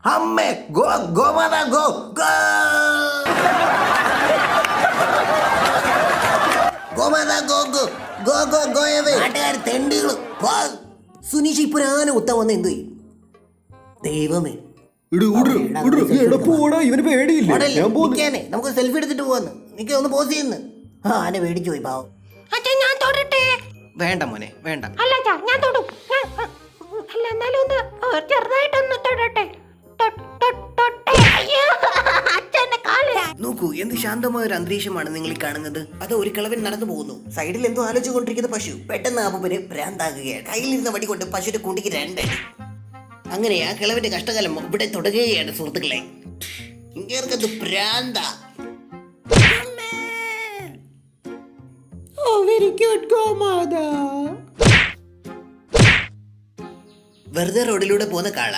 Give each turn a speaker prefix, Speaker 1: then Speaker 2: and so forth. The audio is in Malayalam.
Speaker 1: അമ്മേ ഗോ ഗോമാതാ ഗോ ഗോ ഗോമാതാ ഗോ ഗോ ഗോ ഗോ ഗോയവേ നാട്ടുകാർ തെണ്ടികള് സുനീഷ് ഇപ്പൊ ആന കുത്താൻ വന്ന എന്തു ചെയ്യും? ദൈവമേ
Speaker 2: ഇവന് പേടിയില്ല.
Speaker 1: നമുക്ക് സെൽഫി എടുത്തിട്ട് പോവാന്ന്. എനിക്ക് ഒന്ന് പോസ് ചെയ്യുന്നു. ആന പേടിച്ചു പോയി പാവം.
Speaker 3: ഞാൻ തൊടട്ടെ?
Speaker 1: വേണ്ട മോനെ വേണ്ട.
Speaker 3: അല്ല ഞാൻ തൊടും. അല്ല എന്നാലും ഒന്ന് ചെറുതായിട്ടൊന്ന് തൊടട്ടെ.
Speaker 1: നോക്കൂ, എന്ത് ശാന്തമായ ഒരു അന്തരീക്ഷമാണ് നിങ്ങൾ കാണുന്നത്. അത് ഒരു കിളവൻ നടന്നു പോകുന്നു. സൈഡിൽ എന്തോ ആലോചിച്ചുകൊണ്ടിരിക്കുന്ന പശു പെട്ടെന്ന് ആപ്പന് ഭ്രാന്താകുകയാണ്. കയ്യിലിരുന്ന വടി കൊണ്ട് പശുവിന്റെ കുണ്ടിക്ക് രണ്ടടി. അങ്ങനെ ആ കിളവന്റെ കഷ്ടകാലം ഇവിടെ തുടങ്ങുകയാണ് സുഹൃത്തുക്കളെ. ഇങ്ങേർക്കത് ഭ്രാന്ത. വെറുതെ റോഡിലൂടെ പോകുന്ന കാള